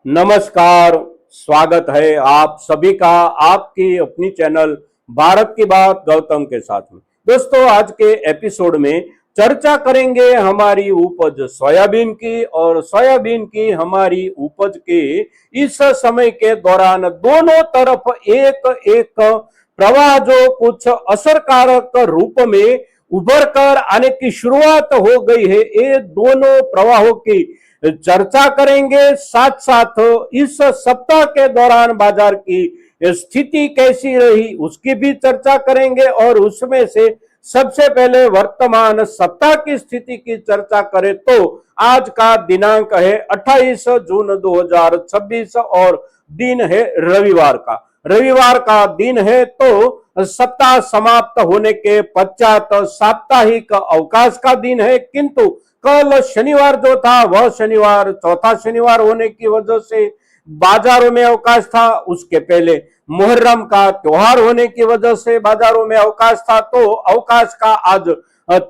नमस्कार। स्वागत है आप सभी का आपकी अपनी चैनल भारत की बात गौतम के साथ में। दोस्तों, आज के एपिसोड में चर्चा करेंगे हमारी उपज सोयाबीन की और सोयाबीन की हमारी उपज के इस समय के दौरान दोनों तरफ एक एक प्रवाह जो कुछ असरकारक रूप में उभर कर आने की शुरुआत हो गई है। ये दोनों प्रवाहों की चर्चा करेंगे। साथ साथ इस सप्ताह के दौरान बाजार की स्थिति कैसी रही उसकी भी चर्चा करेंगे और उसमें से सबसे पहले वर्तमान सप्ताह की स्थिति की चर्चा करें तो आज का दिनांक है 28 जून 2026 और दिन है रविवार का दिन है। तो सप्ताह समाप्त होने के पश्चात साप्ताहिक अवकाश का दिन है, किंतु कल शनिवार जो था वह शनिवार चौथा शनिवार होने की वजह से बाजारों में अवकाश था। उसके पहले मुहर्रम का त्योहार होने की वजह से बाजारों में अवकाश था। तो अवकाश का आज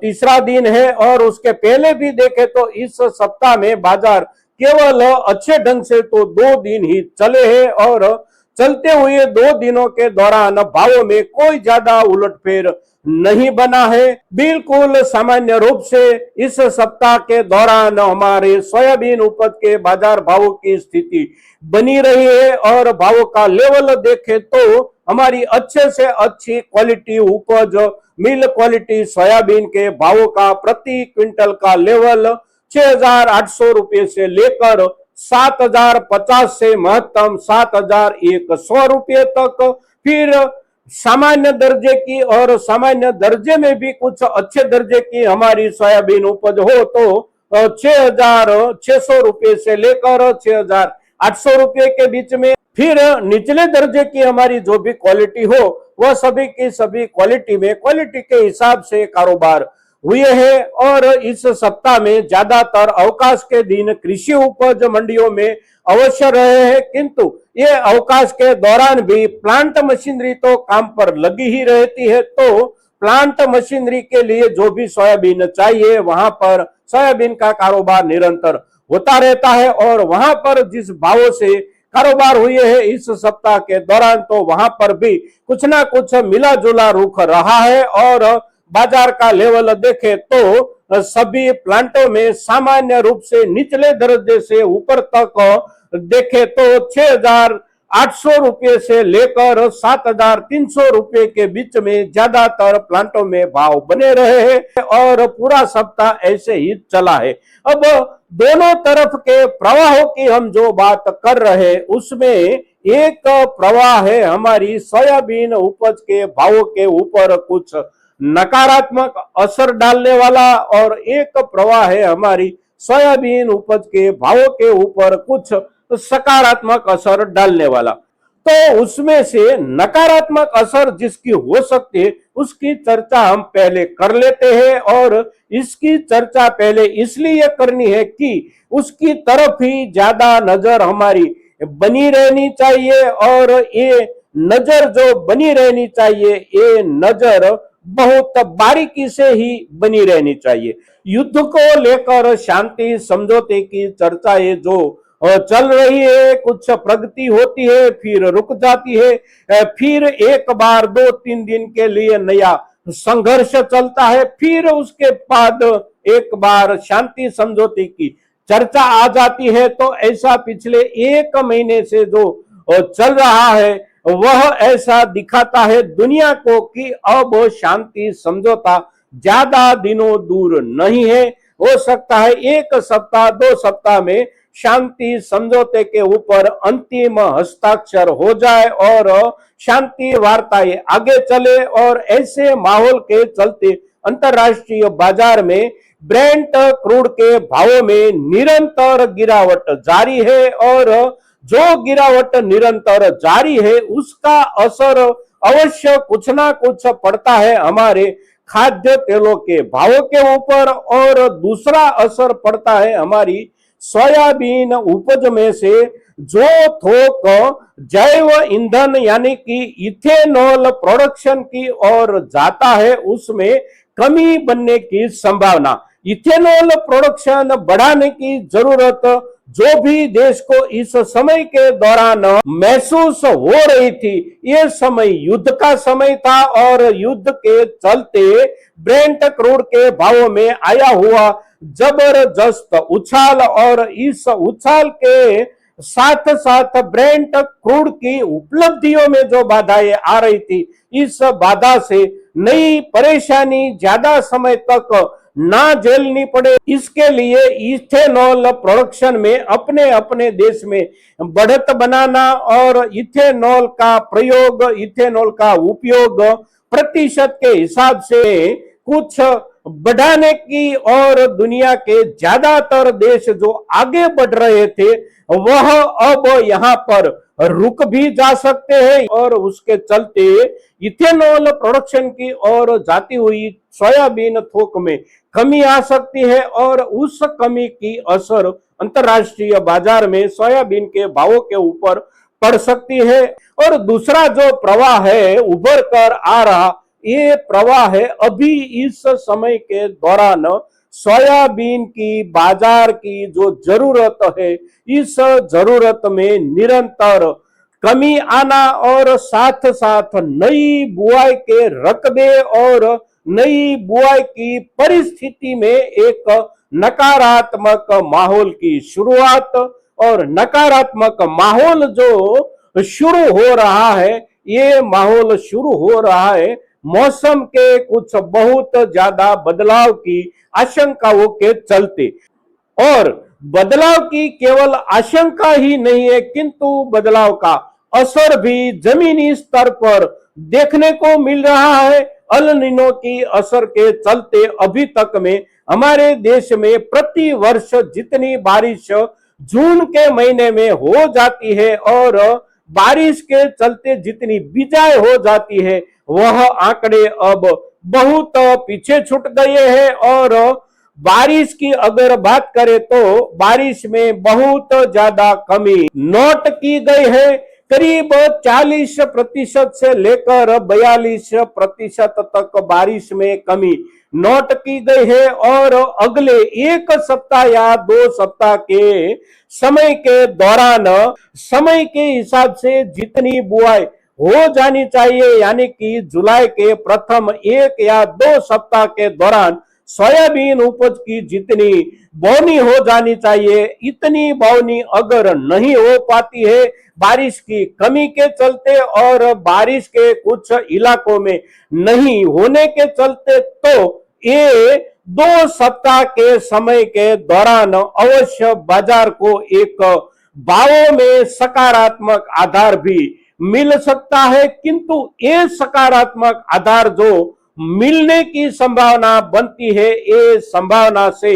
तीसरा दिन है और उसके पहले भी देखे तो इस सप्ताह में बाजार केवल अच्छे ढंग से तो 2 दिन ही चले हैं और चलते हुए 2 दिनों के दौरान भावों में कोई ज्यादा उलटफेर नहीं बना है। बिल्कुल सामान्य रूप से इस सप्ताह के दौरान हमारे सोयाबीन उपज के बाजार भावों की स्थिति बनी रही है और भावों का लेवल देखें तो हमारी अच्छे से अच्छी क्वालिटी उपज मिल क्वालिटी सोयाबीन के भावों का प्रति क्विंटल का लेवल 6,800 रुपये से लेकर 7,050 से महत्तम 7,100 रुपये तक, फिर सामान्य दर्जे की और सामान्य दर्जे में भी कुछ अच्छे दर्जे की हमारी सोयाबीन उपज हो तो 6,600 रुपये से लेकर 6,800 रुपये के बीच में, फिर निचले दर्जे की हमारी जो भी क्वालिटी हो वह सभी की सभी क्वालिटी में क्वालिटी के हिसाब से कारोबार हुए हैं। और इस सप्ताह में ज्यादातर अवकाश के दिन कृषि उपज मंडियों में अवश्य रहे हैं, किंतु ये अवकाश के दौरान भी प्लांट मशीनरी तो काम पर लगी ही रहती है। तो प्लांट मशीनरी के लिए जो भी सोयाबीन चाहिए वहां पर सोयाबीन का कारोबार निरंतर होता रहता है और वहां पर जिस भावों से कारोबार हुए हैं इस सप्ताह के दौरान तो वहां पर भी कुछ ना कुछ मिला जुला रुख रहा है। और बाजार का लेवल देखे तो सभी प्लांटों में सामान्य रूप से निचले दर्जे से ऊपर तक देखे तो 6,800 रुपये से लेकर 7,300 रुपये के बीच में ज्यादातर प्लांटों में भाव बने रहे हैं और पूरा सप्ताह ऐसे ही चला है। अब दोनों तरफ के प्रवाहों की हम जो बात कर रहे हैं उसमें एक प्रवाह है हमारी सोयाबीन उपज के भावों के ऊपर कुछ नकारात्मक असर डालने वाला और एक प्रवाह है हमारी सोयाबीन उपज के भावों के ऊपर कुछ सकारात्मक असर डालने वाला। तो उसमें से नकारात्मक असर जिसकी हो सकती है उसकी चर्चा हम पहले कर लेते हैं और इसकी चर्चा पहले इसलिए करनी है कि उसकी तरफ ही ज्यादा नजर हमारी बनी रहनी चाहिए और ये नजर जो बनी रहनी चाहिए ये नजर बहुत बारीकी से ही बनी रहनी चाहिए। युद्ध को लेकर शांति समझौते की चर्चा है जो चल रही है, कुछ प्रगति होती है फिर रुक जाती है, फिर एक बार 2-3 दिन के लिए नया संघर्ष चलता है, फिर उसके बाद एक बार शांति समझौते की चर्चा आ जाती है। तो ऐसा पिछले 1 महीने से जो चल रहा है वह ऐसा दिखाता है दुनिया को कि अब शांति समझौता ज्यादा दिनों दूर नहीं है। हो सकता है 1 सप्ताह 2 सप्ताह में शांति समझौते के ऊपर अंतिम हस्ताक्षर हो जाए और शांति वार्ताएं आगे चले। और ऐसे माहौल के चलते अंतरराष्ट्रीय बाजार में ब्रेंट क्रूड के भावों में निरंतर गिरावट जारी है और जो गिरावट निरंतर जारी है उसका असर अवश्य कुछ ना कुछ पड़ता है हमारे खाद्य तेलों के भावों के ऊपर और दूसरा असर पड़ता है हमारी सोयाबीन उपज में से जो थोक जैव ईंधन यानी कि इथेनॉल प्रोडक्शन की ओर जाता है उसमें कमी बनने की संभावना। इथेनॉल प्रोडक्शन बढ़ाने की जरूरत जो भी देश को इस समय के दौरान महसूस हो रही थी, ये समय युद्ध का समय था और युद्ध के चलते ब्रेंट क्रूड के भाव में आया हुआ जबरदस्त उछाल और इस उछाल के साथ साथ ब्रेंट क्रूड की उपलब्धियों में जो बाधाएं आ रही थी, इस बाधा से नई परेशानी ज्यादा समय तक ना झेलनी पड़े, इसके लिए इथेनॉल प्रोडक्शन में अपने अपने देश में बढ़त बनाना और इथेनॉल का प्रयोग, इथेनॉल का उपयोग प्रतिशत के हिसाब से कुछ बढ़ाने की और दुनिया के ज्यादातर देश जो आगे बढ़ रहे थे वह अब यहाँ पर रुक भी जा सकते हैं और उसके चलते इथेनॉल प्रोडक्शन की और जाती हुई सोयाबीन थोक में कमी आ सकती है और उस कमी की असर अंतरराष्ट्रीय बाजार में सोयाबीन के भावों के ऊपर पड़ सकती है। और दूसरा जो प्रवाह है उभर कर आ रहा, ये प्रवाह है अभी इस समय के दौरान सोयाबीन की बाजार की जो जरूरत है, इस जरूरत में निरंतर कमी आना और साथ साथ नई बुआई के रकबे और नई बुआई की परिस्थिति में एक नकारात्मक माहौल की शुरुआत और नकारात्मक माहौल जो शुरू हो रहा है, ये माहौल शुरू हो रहा है मौसम के कुछ बहुत ज्यादा बदलाव की आशंकाओं के चलते। और बदलाव की केवल आशंका ही नहीं है किंतु बदलाव का असर भी जमीनी स्तर पर देखने को मिल रहा है। अल नीनो की असर के चलते अभी तक में हमारे देश में प्रति वर्ष जितनी बारिश जून के महीने में हो जाती है और बारिश के चलते जितनी बिजाई हो जाती है, वह आंकड़े अब बहुत पीछे छूट गए हैं। और बारिश की अगर बात करें तो बारिश में बहुत ज्यादा कमी नोट की गई है। करीब 40% से लेकर 42% तक बारिश में कमी नोट की गई है और अगले एक सप्ताह या 2 सप्ताह के समय के दौरान समय के हिसाब से जितनी बुआई हो जानी चाहिए, यानी कि जुलाई के प्रथम 1 या 2 सप्ताह के दौरान सोयाबीन उपज की जितनी बोनी हो जानी चाहिए, इतनी बोनी अगर नहीं हो पाती है बारिश की कमी के चलते और बारिश के कुछ इलाकों में नहीं होने के चलते, तो ये 2 सप्ताह के समय के दौरान अवश्य बाजार को एक भावों में सकारात्मक आधार भी मिल सकता है। किंतु ये सकारात्मक आधार जो मिलने की संभावना बनती है, ये संभावना से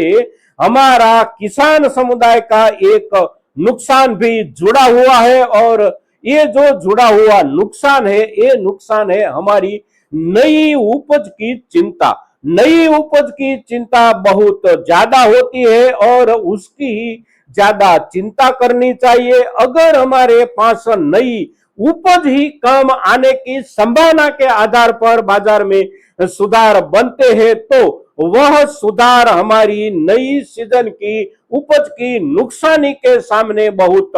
हमारा किसान समुदाय का एक नुकसान भी जुड़ा हुआ है और ये जो जुड़ा हुआ नुकसान है, ये नुकसान है हमारी नई उपज की चिंता। नई उपज की चिंता बहुत ज्यादा होती है और उसकी ज्यादा चिंता करनी चाहिए। अगर हमारे पास नई उपज ही कम आने की संभावना के आधार पर बाजार में सुधार बनते हैं, तो वह सुधार हमारी नई सीजन की उपज की नुकसानी के सामने बहुत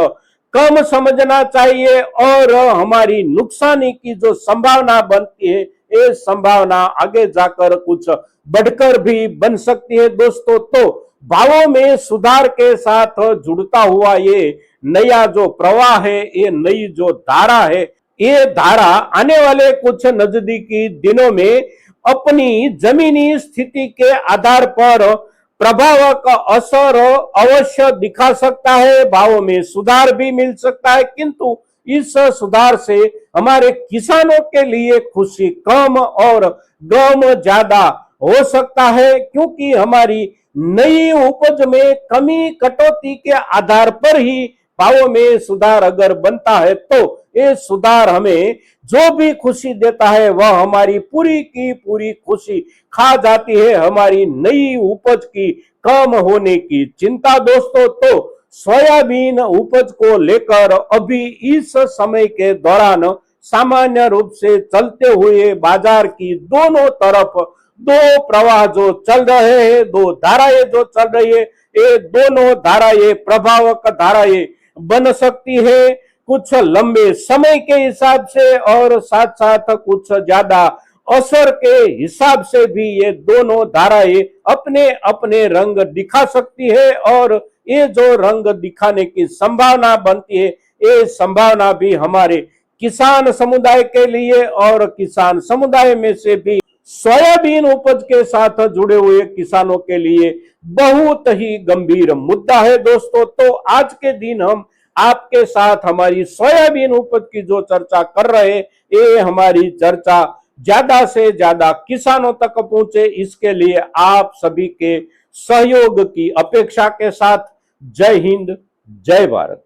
कम समझना चाहिए और हमारी नुकसानी की जो संभावना बनती है, ये संभावना आगे जाकर कुछ बढ़कर भी बन सकती है। दोस्तों, तो भावों में सुधार के साथ जुड़ता हुआ ये नया जो प्रवाह है, ये नई जो धारा है, ये धारा आने वाले कुछ नजदीकी दिनों में अपनी जमीनी स्थिति के आधार पर प्रभाव का असर अवश्य दिखा सकता है, भावों में सुधार भी मिल सकता है। किंतु इस सुधार से हमारे किसानों के लिए खुशी कम और गम ज्यादा हो सकता है, क्योंकि हमारी नई उपज में कमी कटौती के आधार पर ही भावों में सुधार अगर बनता है, तो ये सुधार हमें जो भी खुशी देता है वह हमारी पूरी की पूरी खुशी खा जाती है, हमारी नई उपज की कम होने की चिंता। दोस्तों, तो सोयाबीन उपज को लेकर अभी इस समय के दौरान सामान्य रूप से चलते हुए बाजार की दोनों तरफ दो प्रवाह जो चल रहे हैं, दो धाराएं जो चल रही है, ये दोनों धाराएं प्रभावक धाराएं बन सकती है, कुछ लंबे समय के हिसाब से और साथ साथ कुछ ज्यादा असर के हिसाब से भी ये दोनों धाराएं अपने अपने रंग दिखा सकती है। और ये जो रंग दिखाने की संभावना बनती है, ये संभावना भी हमारे किसान समुदाय के लिए और किसान समुदाय में से भी सोयाबीन उपज के साथ जुड़े हुए किसानों के लिए बहुत ही गंभीर मुद्दा है दोस्तों। तो आज के दिन हम आपके साथ हमारी सोयाबीन उपज की जो चर्चा कर रहे हैं, ये हमारी चर्चा ज्यादा से ज्यादा किसानों तक पहुंचे, इसके लिए आप सभी के सहयोग की अपेक्षा के साथ जय हिंद, जय भारत।